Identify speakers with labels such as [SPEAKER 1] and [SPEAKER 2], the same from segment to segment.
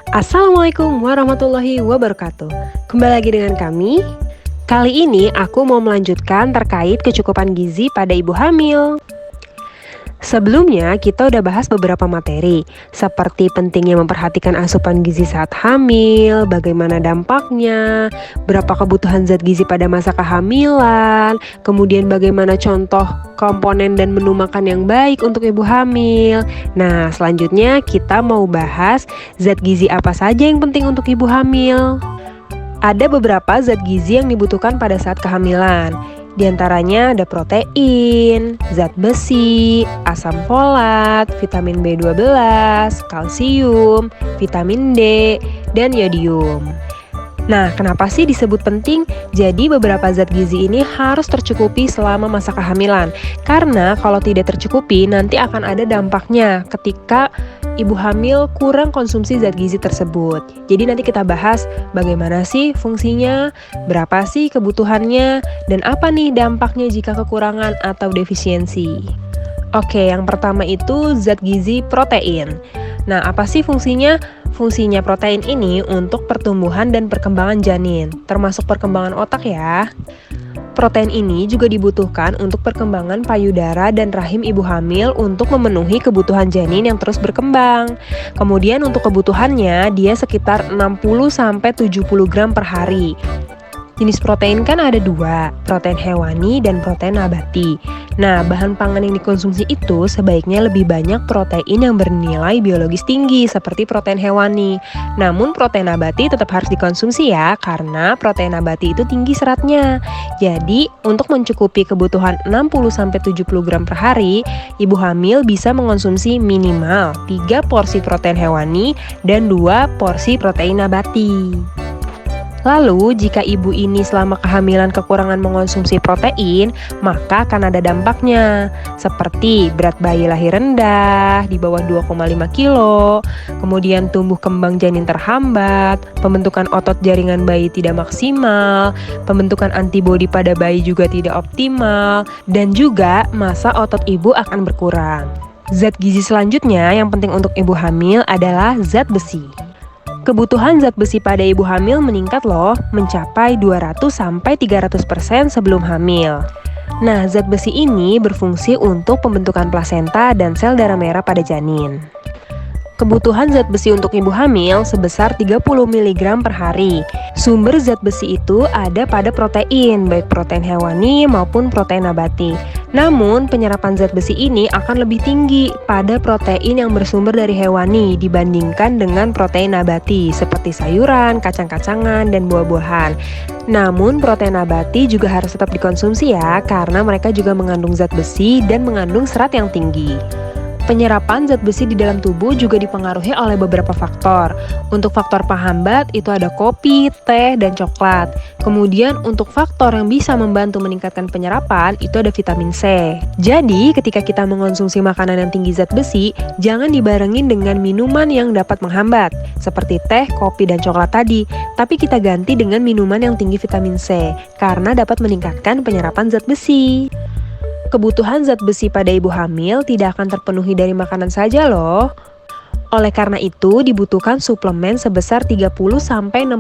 [SPEAKER 1] Assalamualaikum warahmatullahi wabarakatuh. Kembali lagi dengan kami. Kali ini aku mau melanjutkan terkait kecukupan gizi pada ibu hamil. Sebelumnya kita udah bahas beberapa materi, seperti pentingnya memperhatikan asupan gizi saat hamil, bagaimana dampaknya, berapa kebutuhan zat gizi pada masa kehamilan, kemudian bagaimana contoh komponen dan menu makan yang baik untuk ibu hamil. Nah, selanjutnya kita mau bahas zat gizi apa saja yang penting untuk ibu hamil. Ada beberapa zat gizi yang dibutuhkan pada saat kehamilan. Di antaranya ada protein, zat besi, asam folat, vitamin B12, kalsium, vitamin D, dan yodium. Nah, kenapa sih disebut penting? Jadi beberapa zat gizi ini harus tercukupi selama masa kehamilan. Karena kalau tidak tercukupi, nanti akan ada dampaknya ketika ibu hamil kurang konsumsi zat gizi tersebut. Jadi nanti kita bahas bagaimana sih fungsinya, berapa sih kebutuhannya, dan apa nih dampaknya jika kekurangan atau defisiensi. Oke, yang pertama itu zat gizi protein. Nah, apa sih fungsinya? Fungsinya protein ini untuk pertumbuhan dan perkembangan janin, termasuk perkembangan otak ya. Protein ini juga dibutuhkan untuk perkembangan payudara dan rahim ibu hamil untuk memenuhi kebutuhan janin yang terus berkembang. Kemudian untuk kebutuhannya, dia sekitar 60-70 gram per hari. Jenis protein kan ada dua, protein hewani dan protein nabati. Nah, bahan pangan yang dikonsumsi itu sebaiknya lebih banyak protein yang bernilai biologis tinggi seperti protein hewani. Namun protein nabati tetap harus dikonsumsi ya, karena protein nabati itu tinggi seratnya. Jadi, untuk mencukupi kebutuhan 60-70 gram per hari, ibu hamil bisa mengonsumsi minimal 3 porsi protein hewani dan 2 porsi protein nabati. Lalu, jika ibu ini selama kehamilan kekurangan mengonsumsi protein, maka akan ada dampaknya, seperti berat bayi lahir rendah, di bawah 2,5 kilo, kemudian tumbuh kembang janin terhambat, pembentukan otot jaringan bayi tidak maksimal, pembentukan antibodi pada bayi juga tidak optimal, dan juga massa otot ibu akan berkurang. Zat gizi selanjutnya yang penting untuk ibu hamil adalah zat besi. Kebutuhan zat besi pada ibu hamil meningkat loh, mencapai 200-300% sebelum hamil. Nah, zat besi ini berfungsi untuk pembentukan plasenta dan sel darah merah pada janin. Kebutuhan zat besi untuk ibu hamil sebesar 30 mg per hari. Sumber zat besi itu ada pada protein, baik protein hewani maupun protein nabati. Namun, penyerapan zat besi ini akan lebih tinggi pada protein yang bersumber dari hewani dibandingkan dengan protein nabati seperti sayuran, kacang-kacangan, dan buah-buahan. Namun, protein nabati juga harus tetap dikonsumsi ya, karena mereka juga mengandung zat besi dan mengandung serat yang tinggi. Penyerapan zat besi di dalam tubuh juga dipengaruhi oleh beberapa faktor. Untuk faktor penghambat itu ada kopi, teh, dan coklat. Kemudian untuk faktor yang bisa membantu meningkatkan penyerapan itu ada vitamin C. Jadi ketika kita mengonsumsi makanan yang tinggi zat besi, jangan dibarengin dengan minuman yang dapat menghambat, seperti teh, kopi, dan coklat tadi. Tapi kita ganti dengan minuman yang tinggi vitamin C, karena dapat meningkatkan penyerapan zat besi. Kebutuhan zat besi pada ibu hamil tidak akan terpenuhi dari makanan saja loh. Oleh karena itu, dibutuhkan suplemen sebesar 30-60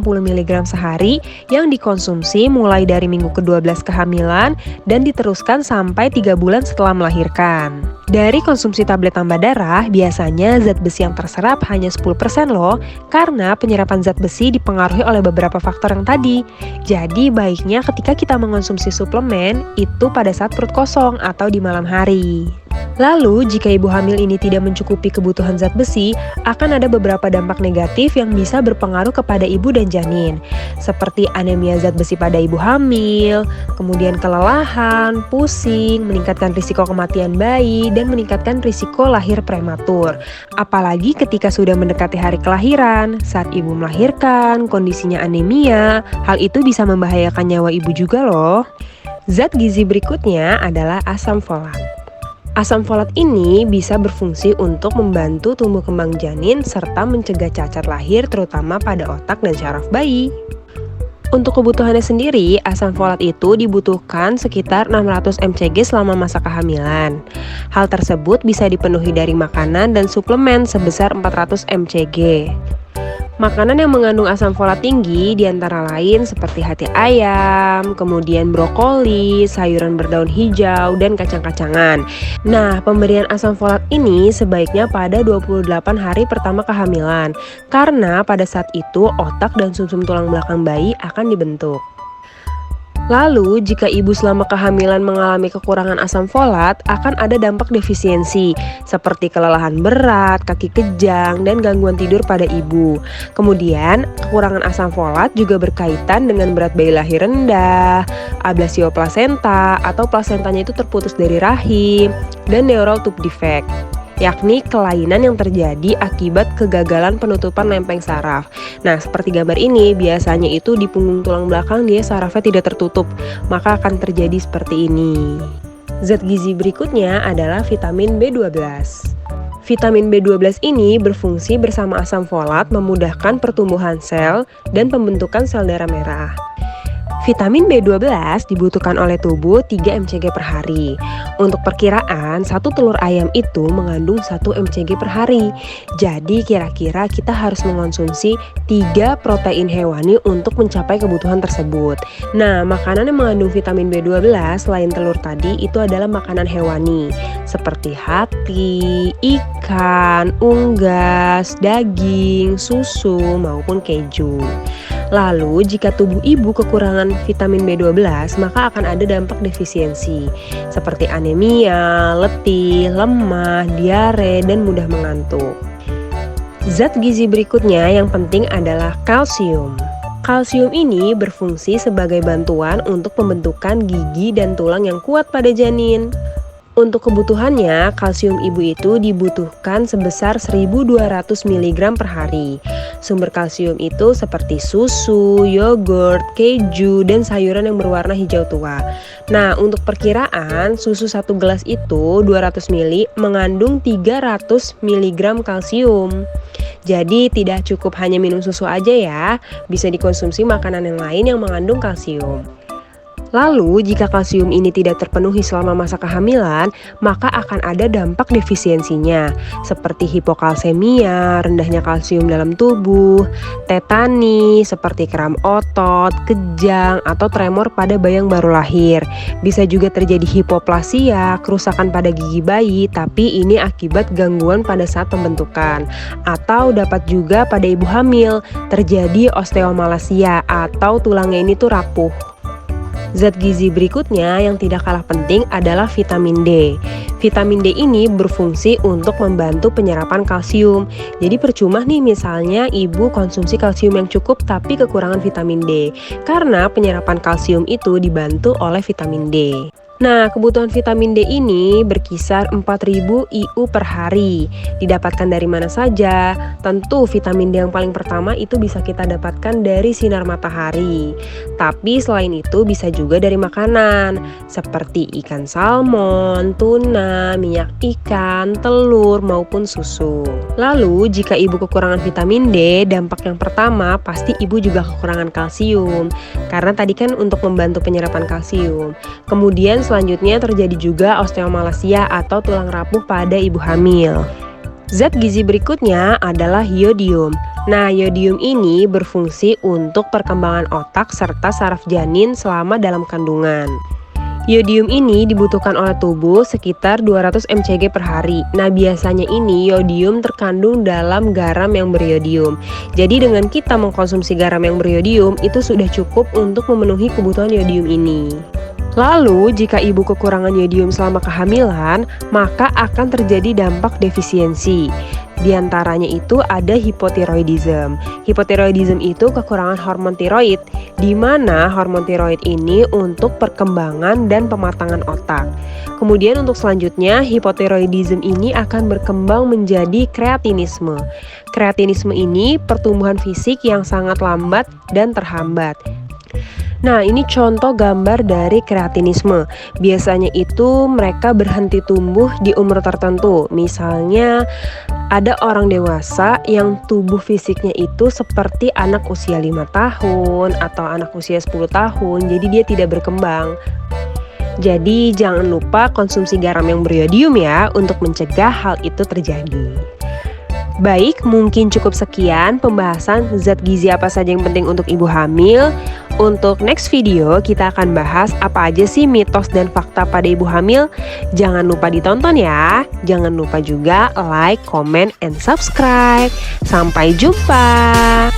[SPEAKER 1] mg sehari yang dikonsumsi mulai dari minggu ke-12 kehamilan dan diteruskan sampai 3 bulan setelah melahirkan. Dari konsumsi tablet tambah darah, biasanya zat besi yang terserap hanya 10% loh, karena penyerapan zat besi dipengaruhi oleh beberapa faktor yang tadi. Jadi, baiknya ketika kita mengonsumsi suplemen, itu pada saat perut kosong atau di malam hari. Lalu, jika ibu hamil ini tidak mencukupi kebutuhan zat besi, akan ada beberapa dampak negatif yang bisa berpengaruh kepada ibu dan janin, seperti anemia zat besi pada ibu hamil, kemudian kelelahan, pusing, meningkatkan risiko kematian bayi, dan meningkatkan risiko lahir prematur. Apalagi ketika sudah mendekati hari kelahiran, saat ibu melahirkan, kondisinya anemia, hal itu bisa membahayakan nyawa ibu juga loh. Zat gizi berikutnya adalah asam folat. Asam folat ini bisa berfungsi untuk membantu tumbuh kembang janin serta mencegah cacat lahir terutama pada otak dan syaraf bayi. Untuk kebutuhannya sendiri, asam folat itu dibutuhkan sekitar 600 mcg selama masa kehamilan. Hal tersebut bisa dipenuhi dari makanan dan suplemen sebesar 400 mcg. Makanan yang mengandung asam folat tinggi diantara lain seperti hati ayam, kemudian brokoli, sayuran berdaun hijau, dan kacang-kacangan. Nah, pemberian asam folat ini sebaiknya pada 28 hari pertama kehamilan, karena pada saat itu otak dan sumsum tulang belakang bayi akan dibentuk. Lalu, jika ibu selama kehamilan mengalami kekurangan asam folat, akan ada dampak defisiensi, seperti kelelahan berat, kaki kejang, dan gangguan tidur pada ibu. Kemudian, kekurangan asam folat juga berkaitan dengan berat bayi lahir rendah, ablasio plasenta, atau plasentanya itu terputus dari rahim, dan neural tube defect, yakni kelainan yang terjadi akibat kegagalan penutupan lempeng saraf. Nah, seperti gambar ini, biasanya itu di punggung tulang belakang dia sarafnya tidak tertutup, maka akan terjadi seperti ini. Zat gizi berikutnya adalah vitamin B12. Vitamin B12 ini berfungsi bersama asam folat memudahkan pertumbuhan sel dan pembentukan sel darah merah. Vitamin B12 dibutuhkan oleh tubuh 3 mcg per hari. Untuk perkiraan, satu telur ayam itu mengandung 1 mcg per hari. Jadi kira-kira kita harus mengonsumsi 3 protein hewani untuk mencapai kebutuhan tersebut. Nah, makanan yang mengandung vitamin B12 selain telur tadi itu adalah makanan hewani, seperti hati, ikan, unggas, daging, susu, maupun keju. Lalu, jika tubuh ibu kekurangan vitamin B12, maka akan ada dampak defisiensi, seperti anemia, letih, lemah, diare, dan mudah mengantuk. Zat gizi berikutnya yang penting adalah kalsium. Kalsium ini berfungsi sebagai bantuan untuk pembentukan gigi dan tulang yang kuat pada janin. Untuk kebutuhannya, kalsium ibu itu dibutuhkan sebesar 1.200 mg per hari. Sumber kalsium itu seperti susu, yogurt, keju, dan sayuran yang berwarna hijau tua. Nah, untuk perkiraan, susu 1 gelas itu 200 ml mengandung 300 mg kalsium. Jadi tidak cukup hanya minum susu aja ya, bisa dikonsumsi makanan yang lain yang mengandung kalsium. Lalu, jika kalsium ini tidak terpenuhi selama masa kehamilan, maka akan ada dampak defisiensinya, seperti hipokalsemia, rendahnya kalsium dalam tubuh, tetani, seperti kram otot, kejang, atau tremor pada bayi yang baru lahir. Bisa juga terjadi hipoplasia, kerusakan pada gigi bayi, tapi ini akibat gangguan pada saat pembentukan. Atau dapat juga pada ibu hamil, terjadi osteomalacia, atau tulangnya ini tuh rapuh. Zat gizi berikutnya yang tidak kalah penting adalah vitamin D. Vitamin D ini berfungsi untuk membantu penyerapan kalsium. Jadi percuma nih misalnya ibu konsumsi kalsium yang cukup tapi kekurangan vitamin D, karena penyerapan kalsium itu dibantu oleh vitamin D. Nah, kebutuhan vitamin D ini berkisar 4.000 IU per hari. Didapatkan dari mana saja? Tentu vitamin D yang paling pertama itu bisa kita dapatkan dari sinar matahari. Tapi selain itu bisa juga dari makanan, seperti ikan salmon, tuna, minyak ikan, telur, maupun susu. Lalu, jika ibu kekurangan vitamin D, dampak yang pertama pasti ibu juga kekurangan kalsium. Karena tadi kan untuk membantu penyerapan kalsium. Kemudian selanjutnya terjadi juga osteomalacia atau tulang rapuh pada ibu hamil. Zat gizi berikutnya adalah yodium. Nah, yodium ini berfungsi untuk perkembangan otak serta saraf janin selama dalam kandungan. Yodium ini dibutuhkan oleh tubuh sekitar 200 mcg per hari. Nah, biasanya ini yodium terkandung dalam garam yang beriodium. Jadi dengan kita mengkonsumsi garam yang beriodium, itu sudah cukup untuk memenuhi kebutuhan yodium ini. Lalu, jika ibu kekurangan yodium selama kehamilan, maka akan terjadi dampak defisiensi. Di antaranya itu ada hipotiroidism. Hipotiroidism itu kekurangan hormon tiroid, di mana hormon tiroid ini untuk perkembangan dan pematangan otak. Kemudian untuk selanjutnya, hipotiroidism ini akan berkembang menjadi kreatinisme. Kreatinisme ini pertumbuhan fisik yang sangat lambat dan terhambat. Nah, ini contoh gambar dari kreatinisme. Biasanya itu mereka berhenti tumbuh di umur tertentu. Misalnya ada orang dewasa yang tubuh fisiknya itu seperti anak usia 5 tahun atau anak usia 10 tahun, jadi dia tidak berkembang. Jadi jangan lupa konsumsi garam yang beriodium ya untuk mencegah hal itu terjadi. Baik, mungkin cukup sekian pembahasan zat gizi apa saja yang penting untuk ibu hamil. Untuk next video kita akan bahas apa aja sih mitos dan fakta pada ibu hamil. Jangan lupa ditonton ya. Jangan lupa juga like, comment, and subscribe. Sampai jumpa.